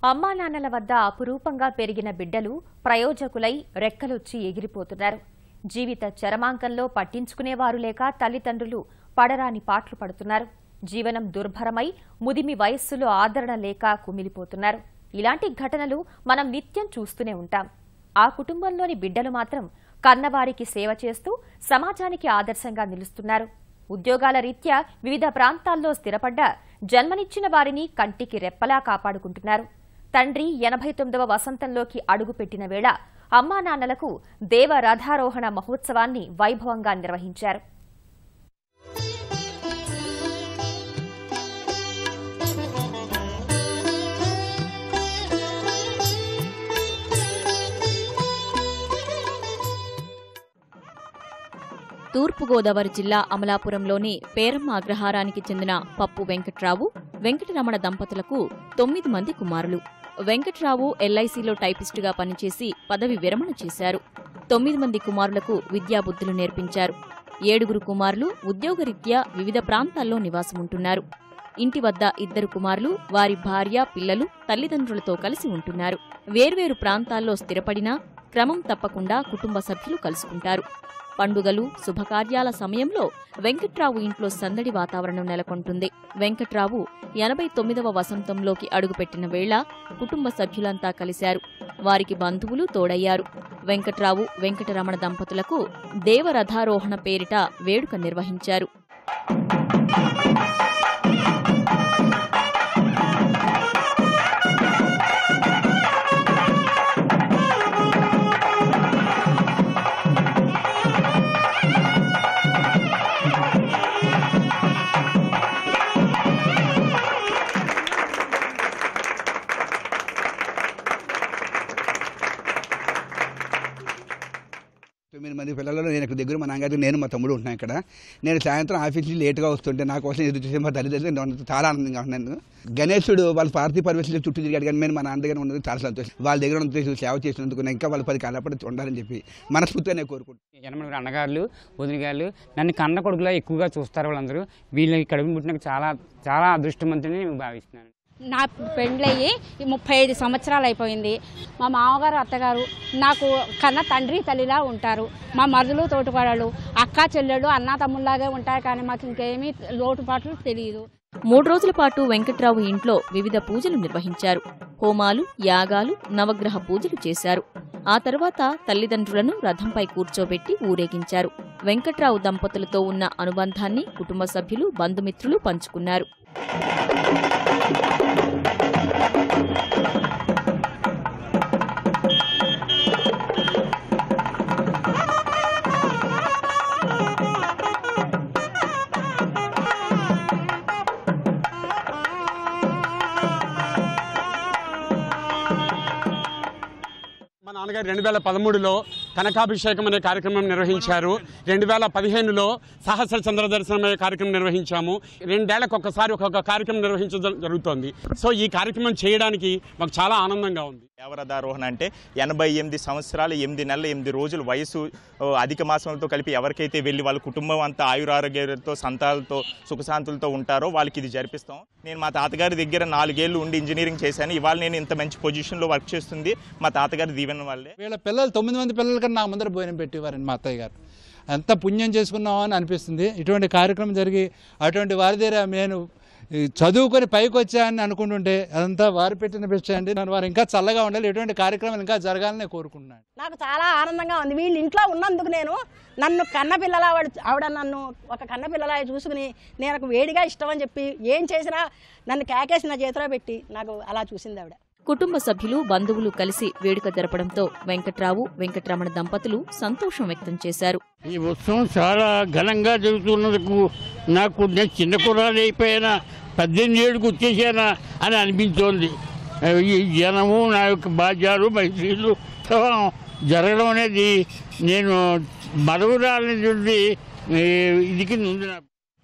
అమ్మా నాన్నల వద్ద అపురూపంగా పెరిగిన బిడ్డలు ప్రయోజకులై రెక్కలొచ్చి ఎగిరిపోతున్నారు. జీవిత చరమాంకంలో పట్టించుకునేవారు లేక తల్లిదండ్రులు పడరాని పాట్లు పడుతున్నారు. జీవనం దుర్భరమై ముదిమి వయస్సులో ఆదరణ లేక కుమిలిపోతున్నారు. ఇలాంటి ఘటనలు మనం నిత్యం చూస్తూనే ఉంటాం. ఆ కుటుంబంలోని బిడ్డలు మాత్రం కన్నవారికి సేవ చేస్తూ సమాజానికి ఆదర్శంగా నిలుస్తున్నారు. ఉద్యోగాల రీత్యా వివిధ ప్రాంతాల్లో స్థిరపడ్డ జన్మనిచ్చిన వారిని కంటికి రెప్పలా కాపాడుకుంటున్నారు. తండ్రి 89వ వసంతంలోకి అడుగుపెట్టిన వేళ అమ్మా నాన్నలకు దేవ రథారోహణ మహోత్సవాన్ని వైభవంగా నిర్వహించారు. తూర్పుగోదావరి జిల్లా అమలాపురంలోని పేరమ్మ అగ్రహారానికి చెందిన పప్పు వెంకట్రావు, వెంకటరమణ దంపతులకు 9 మంది కుమారులు. వెంకట్రావు ఎల్ఐసిలో టైపిస్టుగా పనిచేసి పదవి విరమణ చేశారు. 9 మంది కుమారులకు విద్యాబుద్ధులు నేర్పించారు. 7 కుమారులు ఉద్యోగరీత్యా వివిధ ప్రాంతాల్లో నివాసముంటున్నారు. ఇంటి వద్ద 2 కుమారులు, వారి భార్య, పిల్లలు తల్లిదండ్రులతో కలిసి ఉంటున్నారు. వేర్వేరు ప్రాంతాల్లో స్థిరపడినా క్రమం తప్పకుండా కుటుంబ సభ్యులు కలుసుకుంటారు. పండుగలు, శుభకార్యాల సమయంలో వెంకట్రావు ఇంట్లో సందడి వాతావరణం నెలకొంటుంది. వెంకట్రావు 89వ వసంతంలోకి అడుగుపెట్టిన వేళ కుటుంబ సభ్యులంతా కలిశారు. వారికి బంధువులు తోడయ్యారు. వెంకట్రావు, వెంకటరమణ దంపతులకు దేవరథారోహణ పేరిట వేడుక నిర్వహించారు. మంది పిల్లలు నేను ఇక్కడ దగ్గర మా నాన్నగారు నేను మా తమ్ముడు ఉంటున్నాను. ఇక్కడ నేను సాయంత్రం ఆఫీస్కి లేట్గా వస్తుంటే నా కోసం ఎదురు చూసే మా తల్లిదండ్రులు చాలా ఆనందంగా ఉన్నాను. గణేశుడు వాళ్ళ పార్థివ పరివేశంలో చుట్టూ తిరిగాడు, కానీ మేము మా నాన్న దగ్గర ఉన్నది చాలా సంతోషం. వాళ్ళ దగ్గర ఉన్న సేవ చేసినందుకు ఇంకా వాళ్ళ 10 కాలపడి ఉండాలని చెప్పి మనస్ఫూర్తిగా నేను కోరుకుంటున్నాను. 8 అన్నగారులు, వదినగారులు నన్ను కన్న కొడుకులో ఎక్కువగా చూస్తారు. వాళ్ళందరూ వీళ్ళకి కడుపు పుట్టిన చాలా చాలా అదృష్టవంతుని నేను భావిస్తున్నాను. నా పెండ్లయ్యి 35 సంవత్సరాలు అయిపోయింది. మా మామగారు, అత్తగారు నాకు కన్న తండ్రి తల్లిలా ఉంటారు. మా మరుదులు, తోటికోడళ్ళు, అక్క చెల్లెళ్ళు అన్నా తమ్ముళ్లాగే ఉంటారు. కానీ మాకు ఇంకేమీ లోటుపాట్లు తెలియదు. 3 రోజుల పాటు వెంకట్రావు ఇంట్లో వివిధ పూజలు నిర్వహించారు. హోమాలు, యాగాలు, నవగ్రహ పూజలు చేశారు. ఆ తర్వాత తల్లిదండ్రులను రథంపై కూర్చోబెట్టి ఊరేగించారు. వెంకట్రావు దంపతులతో ఉన్న అనుబంధాన్ని కుటుంబ సభ్యులు, బంధుమిత్రులు పంచుకున్నారు. మా నాన్నగారు 2013లో కనకాభిషేకం అనే కార్యక్రమం నిర్వహించారు. 2015లో సహస్ర చంద్ర దర్శనం అనే కార్యక్రమం నిర్వహించాము. 2 ఏళ్లకు ఒక్కసారి ఒక్కొక్క కార్యక్రమం నిర్వహించడం జరుగుతోంది. సో ఈ కార్యక్రమం చేయడానికి మాకు చాలా ఆనందంగా ఉంది. దేవరథారోహణ అంటే 88 సంవత్సరాలు 8 నెలల 8 రోజులు వయసు అధిక మాసంతో కలిపి ఎవరికైతే వెళ్ళి వాళ్ళ కుటుంబం అంతా ఆయురారోగ్యాలతో, సంతాలతో, సుఖశాంతులతో ఉంటారో వాళ్ళకి ఇది జరిపిస్తాం. నేను మా తాతగారి దగ్గర 4 ఏళ్ళు ఉండి ఇంజనీరింగ్ చేశాను. ఇవాళ నేను ఇంత మంచి పొజిషన్లో వర్క్ చేస్తుంది మా తాతగారి దీవెన వల్లే. వీళ్ళ పిల్లలు 9 మంది పిల్లల కన్నా నా ముందర భోజనం పెట్టేవారండి మా అత్తయ్య గారు. అంత పుణ్యం చేసుకున్నామా అని అనిపిస్తుంది. ఇటువంటి కార్యక్రమం జరిగి అటువంటి వారి దగ్గర నేను చదువుకొని పైకి వచ్చాయని అనుకుంటుంటే అదంతా వారు పెట్టిన భిక్ష అండి. నన్ను వారు ఇంకా చల్లగా ఉండాలి, ఎటువంటి కార్యక్రమాలు ఇంకా జరగాలని కోరుకుంటున్నాను. నాకు చాలా ఆనందంగా ఉంది. వీళ్ళు ఇంట్లో ఉన్నందుకు నన్ను కన్నపిల్లల ఆవిడ నన్ను ఒక కన్నపిల్లలా చూసుకుని నేను వేడిగా ఇష్టం అని చెప్పి ఏం చేసినా నన్ను కేకేసి నా చేతిలో పెట్టి నాకు అలా చూసింది ఆవిడ. కుటుంబ సభ్యులు, బంధువులు కలిసి వేడుక జరపడంతో వెంకట్రావు, వెంకటరమణ దంపతులు సంతోషం వ్యక్తం చేశారు. ఈ ఉత్సవం చాలా ఘనంగా జరుగుతున్నందుకు నాకు నేను చిన్న కుర్రాడు అయిపోయినా 18 ఏళ్ళకి వచ్చేసానా అని అనిపించోంది. ఈ జనము, నా యొక్క బాధ్యాలు, మైత్రులు జరగడం అనేది నేను మరవరాలనేటువంటి ఇది కింద ఉంది.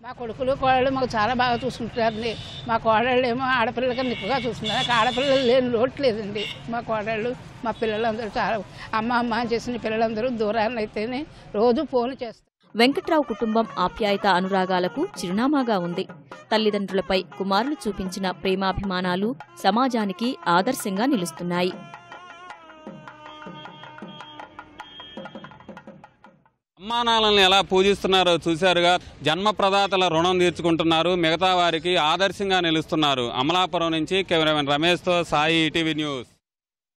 మా కొడుకులు, కోడళ్ళు మాకు చాలా బాగా చూసుకుంటారండి. మా కోడళ్ళు ఏమో ఆడపిల్లలకి ఎక్కువగా చూసుకుంటారు. నాకు ఆడపిల్లలు లేని లోటు లేదండి. మా కోడళ్ళు, మా పిల్లలందరూ చాలా అమ్మ అని చేసిన పిల్లలందరూ దూరాన్ని అయితేనే రోజు ఫోన్ చేస్తారు. వెంకట్రావు కుటుంబం ఆప్యాయత అనురాగాలకు చిరునామాగా ఉంది. తల్లిదండ్రులపై కుమారులు చూపించిన ప్రేమాభిమానాలు సమాజానికి ఆదర్శంగా నిలుస్తున్నాయి. అమ్మానాన్నల్ని ఎలా పూజిస్తున్నారో చూశారుగా. జన్మ ప్రదాతల రుణం తీర్చుకుంటున్నారు, మిగతా వారికి ఆదర్శంగా నిలుస్తున్నారు. అమలాపురం నుంచి కెమెరామెన్ రమేష్తో సాయి, ఈటీవీ న్యూస్.